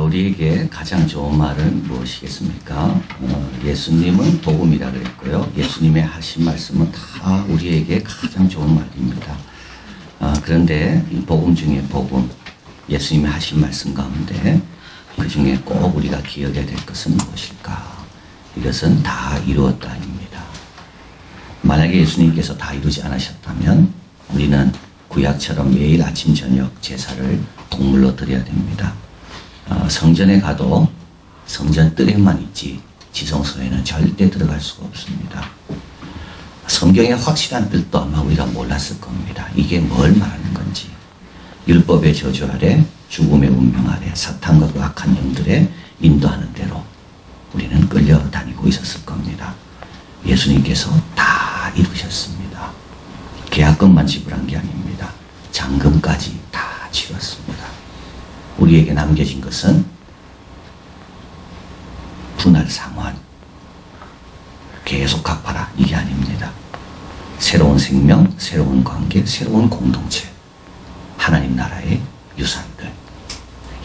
우리에게 가장 좋은 말은 무엇이겠습니까? 예수님은 복음이라 그랬고요. 예수님의 하신 말씀은 다 우리에게 가장 좋은 말입니다. 그런데 이 복음 중에 복음, 예수님이 하신 말씀 가운데 그 중에 꼭 우리가 기억해야 될 것은 무엇일까? 이것은 다 이루었다입니다. 만약에 예수님께서 다 이루지 않으셨다면 우리는 구약처럼 매일 아침 저녁 제사를 동물로 드려야 됩니다. 성전에 가도 성전 뜰에만 있지 지성소에는 절대 들어갈 수가 없습니다. 성경의 확실한 뜻도 아마 우리가 몰랐을 겁니다. 이게 뭘 말하는 건지. 율법의 저주 아래, 죽음의 운명 아래, 사탄과 그 악한 영들의 인도하는 대로 우리는 끌려다니고 있었을 겁니다. 예수님께서 다 이루셨습니다. 계약금만 지불한 게 아닙니다. 잔금까지 다 치렀습니다. 우리에게 남겨진 것은 분할 상환, 계속 갚아라, 이게 아닙니다. 새로운 생명, 새로운 관계, 새로운 공동체, 하나님 나라의 유산들,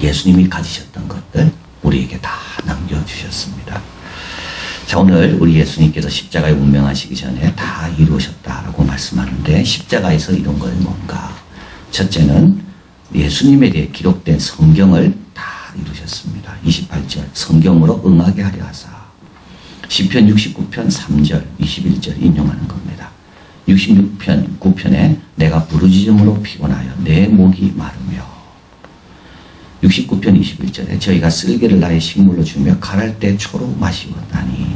예수님이 가지셨던 것들 우리에게 다 남겨주셨습니다. 자, 오늘 우리 예수님께서 십자가에 운명하시기 전에 다 이루셨다라고 말씀하는데 십자가에서 이룬 건 뭔가? 첫째는 예수님에 대해 기록된 성경을 다 이루셨습니다. 28절 성경으로 응하게 하려 하사. 시편 69편 3절 21절 인용하는 겁니다. 66편 9편에 내가 부르짖음으로 피곤하여 내 목이 마르며 69편 21절에 저희가 쓸개를 나의 식물로 주며 갈할 때 초로 마시었다니.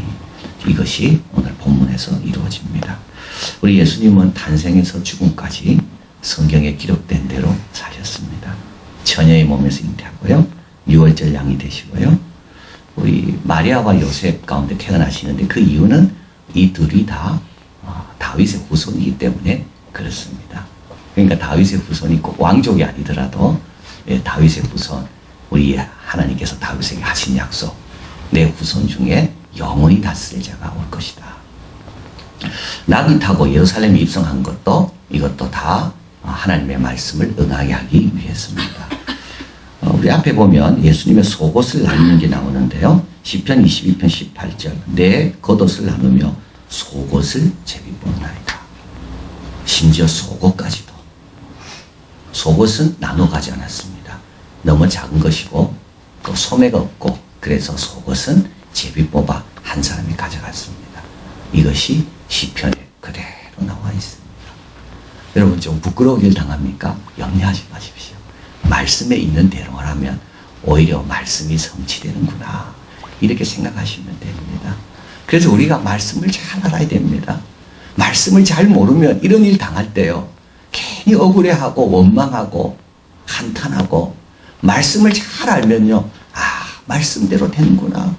이것이 오늘 본문에서 이루어집니다. 우리 예수님은 탄생에서 죽음까지 성경에 기록된 대로 사셨습니다. 처녀의 몸에서 잉태하고요. 6월절 양이 되시고요. 우리 마리아와 요셉 가운데 태어나시는데 그 이유는 이 둘이 다 다윗의 후손이기 때문에 그렇습니다. 그러니까 다윗의 후손이 꼭 왕족이 아니더라도 다윗의 후손, 우리 하나님께서 다윗에게 하신 약속, 내 후손 중에 영원히 다스릴 자가 올 것이다. 낙이 타고 예루살렘에 입성한 것도 이것도 다 하나님의 말씀을 응하게 하기 위해서입니다. 우리 앞에 보면 예수님의 속옷을 나누는 게 나오는데요. 시편 22편 18절 내 겉옷을 나누며 속옷을 제비뽑나이다. 심지어 속옷까지도. 속옷은 나눠 가지 않았습니다. 너무 작은 것이고 또 소매가 없고 그래서 속옷은 제비 뽑아 한 사람이 가져갔습니다. 이것이 시편에 그대로 나와 있습니다. 여러분 좀 부끄러우길 당합니까? 염려하지 마십시오. 말씀에 있는 대로만 하면 오히려 말씀이 성취되는구나. 이렇게 생각하시면 됩니다. 그래서 우리가 말씀을 잘 알아야 됩니다. 말씀을 잘 모르면 이런 일 당할 때요. 괜히 억울해하고 원망하고 한탄하고 말씀을 잘 알면요. 말씀대로 되는구나.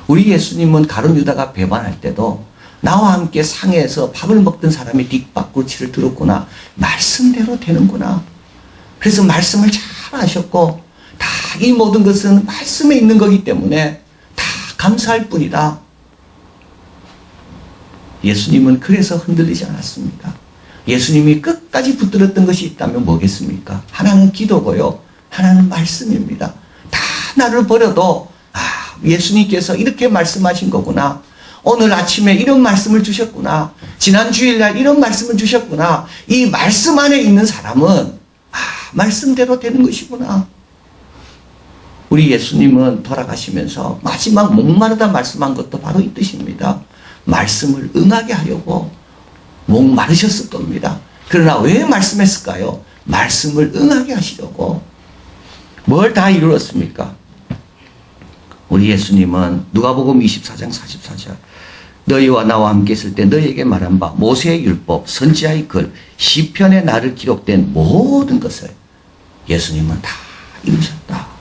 우리 예수님은 가룟 유다가 배반할 때도 나와 함께 상해에서 밥을 먹던 사람이 뒷바꾸치를 들었구나. 말씀대로 되는구나. 그래서 말씀을 잘 아셨고 다 이 모든 것은 말씀에 있는 거기 때문에 다 감사할 뿐이다. 예수님은 그래서 흔들리지 않았습니다. 예수님이 끝까지 붙들었던 것이 있다면 뭐겠습니까? 하나는 기도고요. 하나는 말씀입니다. 다 나를 버려도 예수님께서 이렇게 말씀하신 거구나. 오늘 아침에 이런 말씀을 주셨구나. 지난 주일날 이런 말씀을 주셨구나. 이 말씀 안에 있는 사람은 말씀대로 되는 것이구나. 우리 예수님은 돌아가시면서 마지막 목마르다 말씀한 것도 바로 이 뜻입니다. 말씀을 응하게 하려고 목마르셨을 겁니다. 그러나 왜 말씀했을까요? 말씀을 응하게 하시려고. 뭘 다 이루었습니까? 우리 예수님은 누가복음 24장 44절 너희와 나와 함께 있을 때 너희에게 말한 바 모세의 율법, 선지자의 글, 시편에 나를 기록된 모든 것을 예수님은 다 이루셨다.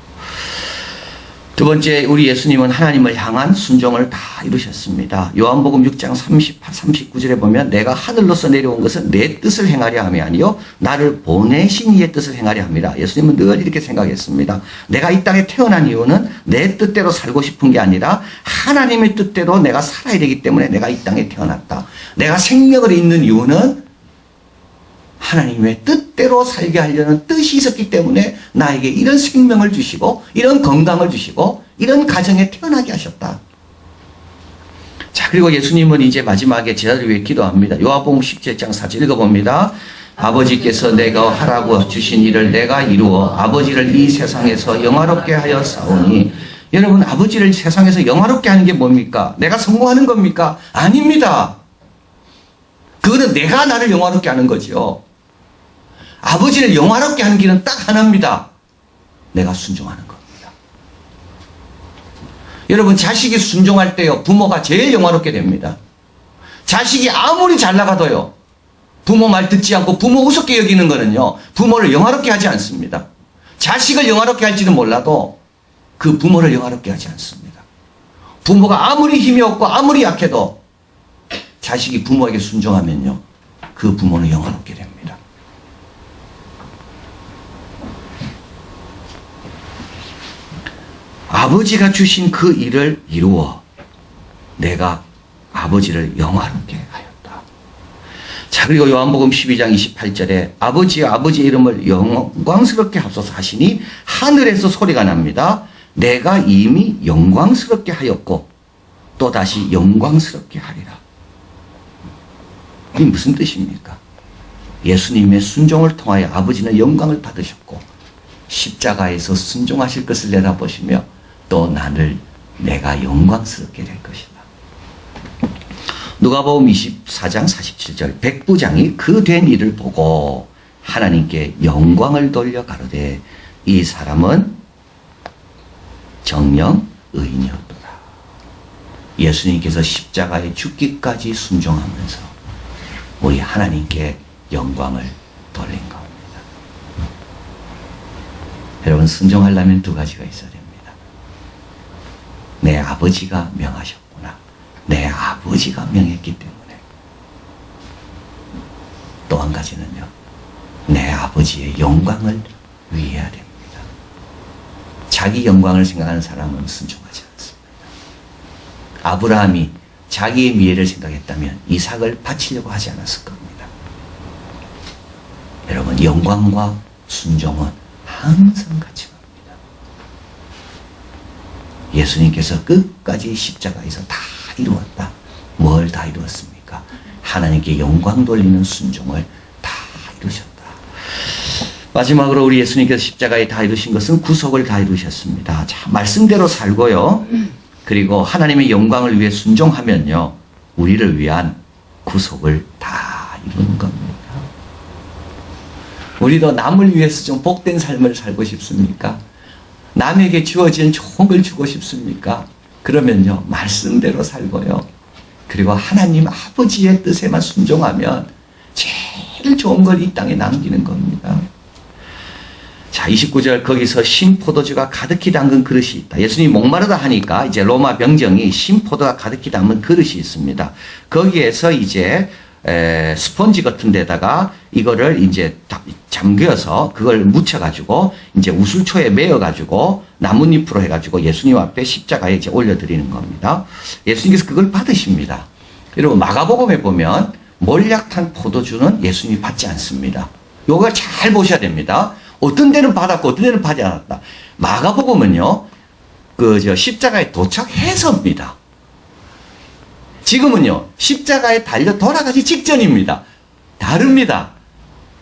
두 번째, 우리 예수님은 하나님을 향한 순종을 다 이루셨습니다. 요한복음 6장 39절에 보면 내가 하늘로서 내려온 것은 내 뜻을 행하려 함이 아니요 나를 보내신 이의 뜻을 행하려 함이라. 예수님은 늘 이렇게 생각했습니다. 내가 이 땅에 태어난 이유는 내 뜻대로 살고 싶은 게 아니라 하나님의 뜻대로 내가 살아야 되기 때문에 내가 이 땅에 태어났다. 내가 생명을 잇는 이유는 하나님의 뜻대로 살게 하려는 뜻이 있었기 때문에 나에게 이런 생명을 주시고 이런 건강을 주시고 이런 가정에 태어나게 하셨다. 자, 그리고 예수님은 이제 마지막에 제자들 위해 기도합니다. 요한복음 17장 4절 읽어봅니다. 아버지께서 내가 하라고 주신 일을 내가 이루어 아버지를 이 세상에서 영화롭게 하여 싸우니. 여러분, 아버지를 세상에서 영화롭게 하는 게 뭡니까? 내가 성공하는 겁니까? 아닙니다. 그거는 내가 나를 영화롭게 하는 거죠. 아버지를 영화롭게 하는 길은 딱 하나입니다. 내가 순종하는 겁니다. 여러분, 자식이 순종할 때요, 부모가 제일 영화롭게 됩니다. 자식이 아무리 잘 나가도요, 부모 말 듣지 않고 부모 우습게 여기는 거는요, 부모를 영화롭게 하지 않습니다. 자식을 영화롭게 할지는 몰라도 그 부모를 영화롭게 하지 않습니다. 부모가 아무리 힘이 없고 아무리 약해도 자식이 부모에게 순종하면요, 그 부모는 영화롭게 됩니다. 아버지가 주신 그 일을 이루어 내가 아버지를 영화롭게 하였다. 자, 그리고 요한복음 12장 28절에 아버지여 아버지의 이름을 영광스럽게 하소서 하시니 하늘에서 소리가 납니다. 내가 이미 영광스럽게 하였고 또다시 영광스럽게 하리라. 이게 무슨 뜻입니까? 예수님의 순종을 통하여 아버지는 영광을 받으셨고 십자가에서 순종하실 것을 내다보시며 또 나를 내가 영광스럽게 될 것이다. 누가복음 24장 47절 백부장이 그 된 일을 보고 하나님께 영광을 돌려 가로되 이 사람은 정령 의인이었도다. 예수님께서 십자가에 죽기까지 순종하면서 우리 하나님께 영광을 돌린 겁니다. 여러분, 순종하려면 두 가지가 있어야 됩니다. 내 아버지가 명하셨구나. 내 아버지가 명했기 때문에. 또 한 가지는요, 내 아버지의 영광을 위해야 됩니다. 자기 영광을 생각하는 사람은 순종하지 않습니다. 아브라함이 자기의 미래를 생각했다면 이삭을 바치려고 하지 않았을 겁니다. 여러분, 영광과 순종은 항상 같이 갑니다. 예수님께서 끝까지 십자가에서 다 이루었다. 뭘 다 이루었습니까? 하나님께 영광 돌리는 순종을 다 이루셨다. 마지막으로 우리 예수님께서 십자가에 다 이루신 것은 구속을 다 이루셨습니다. 자, 말씀대로 살고요. 그리고 하나님의 영광을 위해 순종하면요, 우리를 위한 구속을 다 이루는 겁니다. 우리도 남을 위해서 좀 복된 삶을 살고 싶습니까? 남에게 주어진 좋은 걸 주고 싶습니까? 그러면요, 말씀대로 살고요. 그리고 하나님 아버지의 뜻에만 순종하면 제일 좋은 걸 이 땅에 남기는 겁니다. 자, 29절 거기서 신포도주가 가득히 담근 그릇이 있다. 예수님이 목마르다 하니까 이제 로마 병정이 신포도가 가득히 담은 그릇이 있습니다. 거기에서 이제 스펀지 같은 데다가 이거를 이제 잠겨서 그걸 묻혀가지고 이제 우술초에 매어가지고 나뭇잎으로 해가지고 예수님 앞에 십자가에 이제 올려드리는 겁니다. 예수님께서 그걸 받으십니다. 여러분, 마가복음에 보면 몰약탄 포도주는 예수님이 받지 않습니다. 요걸 잘 보셔야 됩니다. 어떤 데는 받았고 어떤 데는 받지 않았다. 마가복음은요, 십자가에 도착해서입니다. 지금은요, 십자가에 달려 돌아가기 직전입니다. 다릅니다.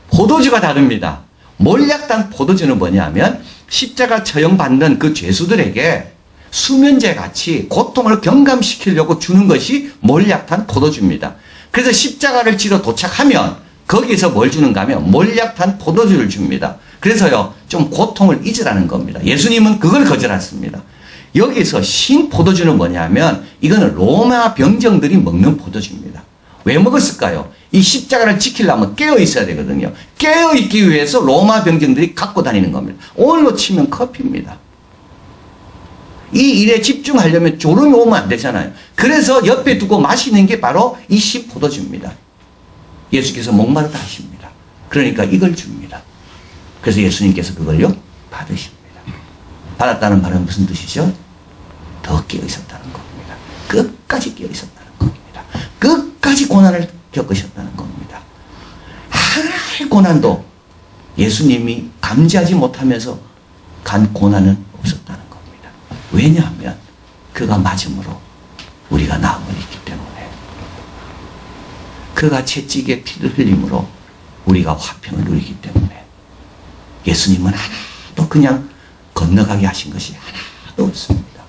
포도주가 다릅니다. 몰약단 포도주는 뭐냐면 십자가 처형받는 그 죄수들에게 수면제 같이 고통을 경감시키려고 주는 것이 몰약탄 포도주입니다. 그래서 십자가를 지러 도착하면 거기서 뭘 주는가 하면 몰약탄 포도주를 줍니다. 그래서요, 좀 고통을 잊으라는 겁니다. 예수님은 그걸 거절했습니다. 여기서 신 포도주는 뭐냐면 이거는 로마 병정들이 먹는 포도주입니다. 왜 먹었을까요? 이 십자가를 지키려면 깨어 있어야 되거든요. 깨어 있기 위해서 로마 병정들이 갖고 다니는 겁니다. 오늘로 치면 커피입니다. 이 일에 집중하려면 졸음이 오면 안 되잖아요. 그래서 옆에 두고 마시는 게 바로 이 신 포도주입니다. 예수께서 목마르다 하십니다. 그러니까 이걸 줍니다. 그래서 예수님께서 그걸요, 받으십니다. 받았다는 말은 무슨 뜻이죠? 더 깨어 있었다는 겁니다. 끝까지 깨어 있었다는 겁니다. 끝까지 고난을 겪으셨다는 겁니다. 하나의 고난도 예수님이 감지하지 못하면서 간 고난은 없었다는 겁니다. 왜냐하면 그가 맞음으로 우리가 나음을 입기 때문에, 그가 채찍에 피를 흘림으로 우리가 화평을 누리기 때문에, 예수님은 하나도 그냥 건너가게 하신 것이 하나도 없습니다.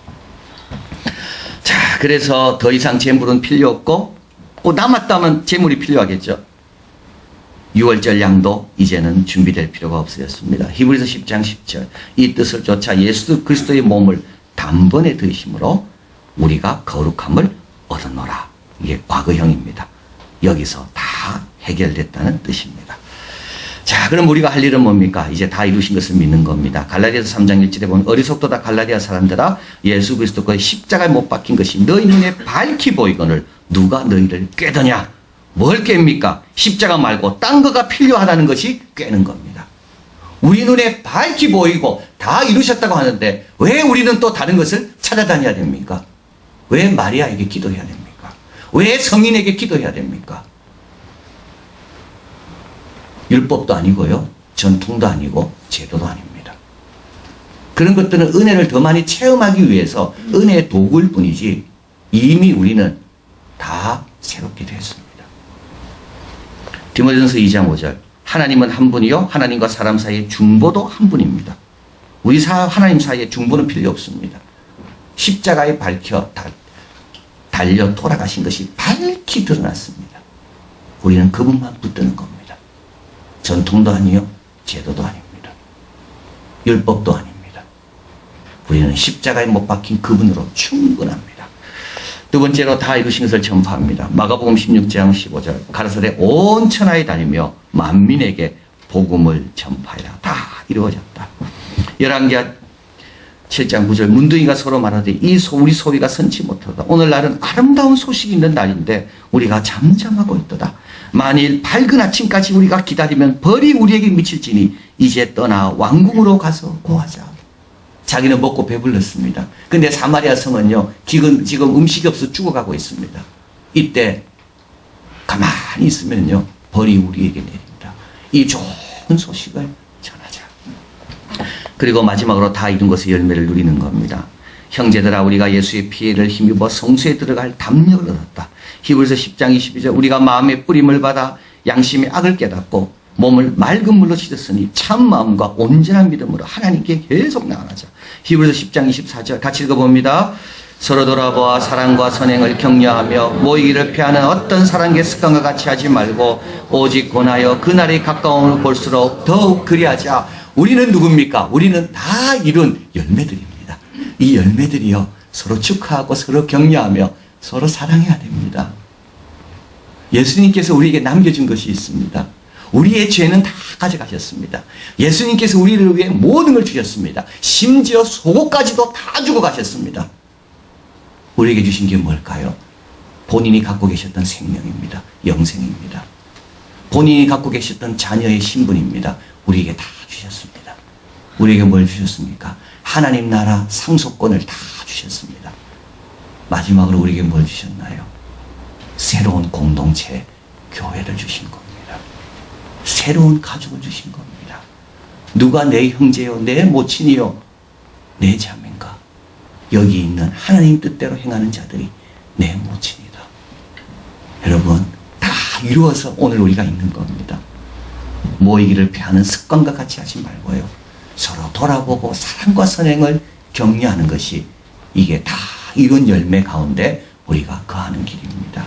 자, 그래서 더 이상 재물은 필요 없고, 남았다면 재물이 필요하겠죠. 6월절 양도 이제는 준비될 필요가 없어졌습니다. 히브리서 10장 10절, 이 뜻을 쫓아 예수 그리스도의 몸을 단번에 드심으로 우리가 거룩함을 얻었노라. 이게 과거형입니다. 여기서 다 해결됐다는 뜻입니다. 자, 그럼 우리가 할 일은 뭡니까? 이제 다 이루신 것을 믿는 겁니다. 갈라디아서 3장 1절에 보면 어리석도다 갈라디아 사람들아, 예수 그리스도의 십자가에 못 박힌 것이 너희 눈에 밝히 보이거늘 누가 너희를 꾀더냐? 뭘 깹니까? 십자가 말고 딴 거가 필요하다는 것이 꿰는 겁니다. 우리 눈에 밝히 보이고 다 이루셨다고 하는데 왜 우리는 또 다른 것을 찾아다녀야 됩니까? 왜 마리아에게 기도해야 됩니까? 왜 성인에게 기도해야 됩니까? 율법도 아니고요, 전통도 아니고 제도도 아닙니다. 그런 것들은 은혜를 더 많이 체험하기 위해서 은혜의 도구일 뿐이지 이미 우리는 다 새롭게 되었습니다. 디모데전서 2장 5절, 하나님은 한 분이요 하나님과 사람 사이의 중보도 한 분입니다. 우리 하나님 사이에 중보는 필요 없습니다. 십자가에 달려 돌아가신 것이 밝히 드러났습니다. 우리는 그분만 붙드는 겁니다. 전통도 아니요, 제도도 아닙니다. 율법도 아닙니다. 우리는 십자가에 못 박힌 그분으로 충분합니다. 두 번째로 다 이루신 것을 전파합니다. 마가복음 16장 15절, 가라사대 온 천하에 다니며 만민에게 복음을 전파해라. 다 이루어졌다. 열왕기하 7장 9절, 문둥이가 서로 말하되 우리 소리가 선치 못하다. 오늘날은 아름다운 소식이 있는 날인데 우리가 잠잠하고 있도다. 만일 밝은 아침까지 우리가 기다리면 벌이 우리에게 미칠지니 이제 떠나 왕궁으로 가서 고하자. 자기는 먹고 배불렀습니다. 근데 사마리아 성은요, 지금 음식이 없어 죽어가고 있습니다. 이때 가만히 있으면요, 벌이 우리에게 내립니다. 이 좋은 소식을 전하자. 그리고 마지막으로 다 이룬 것의 열매를 누리는 겁니다. 형제들아, 우리가 예수의 피해를 힘입어 성소에 들어갈 담력을 얻었다. 히브리서 10장 22절, 우리가 마음의 뿌림을 받아 양심의 악을 깨닫고 몸을 맑은 물로 씻었으니 참 마음과 온전한 믿음으로 하나님께 계속 나아가자. 히브리서 10장 24절 같이 읽어봅니다. 서로 돌아보아 사랑과 선행을 격려하며 모이기를 피하는 어떤 사랑의 습관과 같이 하지 말고 오직 권하여 그날이 가까움을 볼수록 더욱 그리하자. 우리는 누굽니까? 우리는 다 이룬 열매들입니다. 이 열매들이요, 서로 축하하고 서로 격려하며 서로 사랑해야 됩니다. 예수님께서 우리에게 남겨준 것이 있습니다. 우리의 죄는 다 가져가셨습니다. 예수님께서 우리를 위해 모든 걸 주셨습니다. 심지어 속옷까지도 다 주고 가셨습니다. 우리에게 주신 게 뭘까요? 본인이 갖고 계셨던 생명입니다. 영생입니다. 본인이 갖고 계셨던 자녀의 신분입니다. 우리에게 다 주셨습니다. 우리에게 뭘 주셨습니까? 하나님 나라 상속권을 다 주셨습니다. 마지막으로 우리에게 뭘 주셨나요? 새로운 공동체, 교회를 주신 겁니다. 새로운 가족을 주신 겁니다. 누가 내 형제요, 내 모친이요, 내 자매인가? 여기 있는 하나님 뜻대로 행하는 자들이 내 모친이다. 여러분, 다 이루어서 오늘 우리가 있는 겁니다. 모이기를 피하는 습관과 같이 하지 말고요, 서로 돌아보고 사랑과 선행을 격려하는 것이, 이게 다 이룬 열매 가운데 우리가 거하는 길입니다.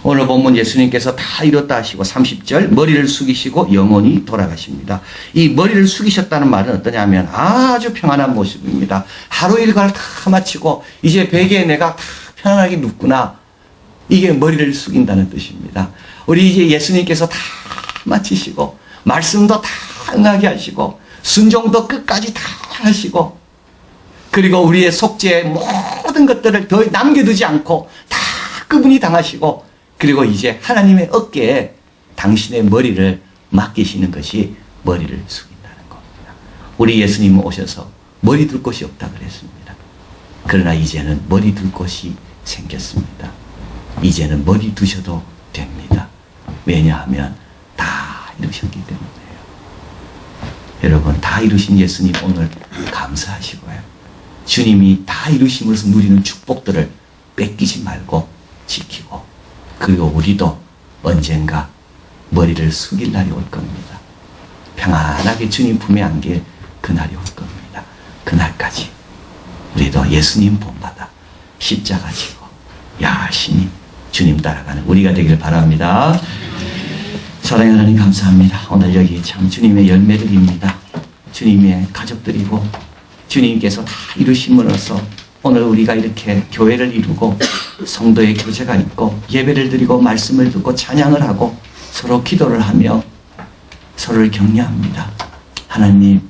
오늘 본문 예수님께서 다 이뤘다 하시고 30절, 머리를 숙이시고 영원히 돌아가십니다. 이 머리를 숙이셨다는 말은 어떠냐면 아주 평안한 모습입니다. 하루 일과를 다 마치고 이제 베개에 내가 다 편안하게 눕구나. 이게 머리를 숙인다는 뜻입니다. 우리 이제 예수님께서 다 마치시고 말씀도 다 응하게 하시고 순종도 끝까지 다 하시고, 그리고 우리의 속죄의 모든 것들을 더 남겨두지 않고 다 그분이 당하시고, 그리고 이제 하나님의 어깨에 당신의 머리를 맡기시는 것이 머리를 숙인다는 겁니다. 우리 예수님은 오셔서 머리 둘 곳이 없다 그랬습니다. 그러나 이제는 머리 둘 곳이 생겼습니다. 이제는 머리 두셔도 됩니다. 왜냐하면 다 이루셨기 때문이에요. 여러분, 다 이루신 예수님 오늘 감사하시고요. 주님이 다 이루심으로써 누리는 축복들을 뺏기지 말고 지키고, 그리고 우리도 언젠가 머리를 숙일 날이 올 겁니다. 평안하게 주님 품에 안길 그날이 올 겁니다. 그날까지 우리도 예수님 본받아 십자가 지고 열심히 주님 따라가는 우리가 되길 바랍니다. 사랑하는 하나님 감사합니다. 오늘 여기 참 주님의 열매들입니다. 주님의 가족들이고 주님께서 다 이루심으로써 오늘 우리가 이렇게 교회를 이루고 성도의 교제가 있고 예배를 드리고 말씀을 듣고 찬양을 하고 서로 기도를 하며 서로를 격려합니다. 하나님,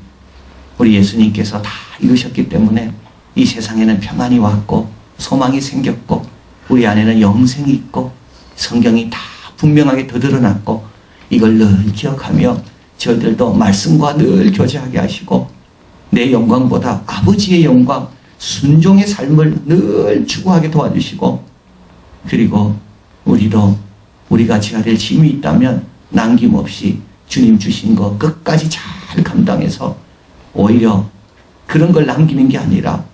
우리 예수님께서 다 이루셨기 때문에 이 세상에는 평안이 왔고 소망이 생겼고 우리 안에는 영생이 있고 성경이 다 분명하게 더 드러났고 이걸 늘 기억하며 저희들도 말씀과 늘 교제하게 하시고 내 영광보다 아버지의 영광, 순종의 삶을 늘 추구하게 도와주시고, 그리고 우리도 우리가 지어야 될 짐이 있다면 남김없이 주님 주신 거 끝까지 잘 감당해서 오히려 그런 걸 남기는 게 아니라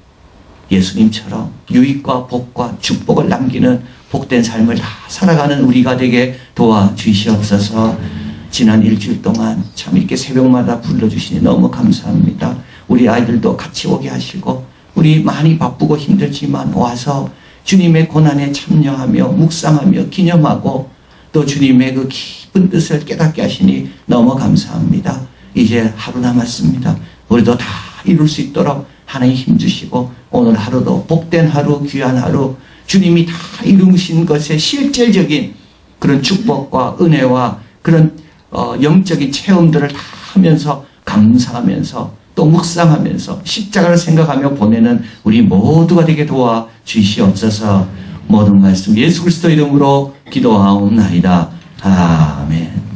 예수님처럼 유익과 복과 축복을 남기는 복된 삶을 다 살아가는 우리가 되게 도와주시옵소서. 지난 일주일 동안 참 이렇게 새벽마다 불러주시니 너무 감사합니다. 우리 아이들도 같이 오게 하시고 우리 많이 바쁘고 힘들지만 와서 주님의 고난에 참여하며 묵상하며 기념하고 또 주님의 그 깊은 뜻을 깨닫게 하시니 너무 감사합니다. 이제 하루 남았습니다. 우리도 다 이룰 수 있도록 하나님 힘주시고 오늘 하루도 복된 하루, 귀한 하루, 주님이 다 이루신 것의 실질적인 그런 축복과 은혜와 그런 영적인 체험들을 다 하면서 감사하면서 또 묵상하면서 십자가를 생각하며 보내는 우리 모두가 되게 도와주시옵소서. 모든 말씀 예수 그리스도 이름으로 기도하옵나이다. 아멘.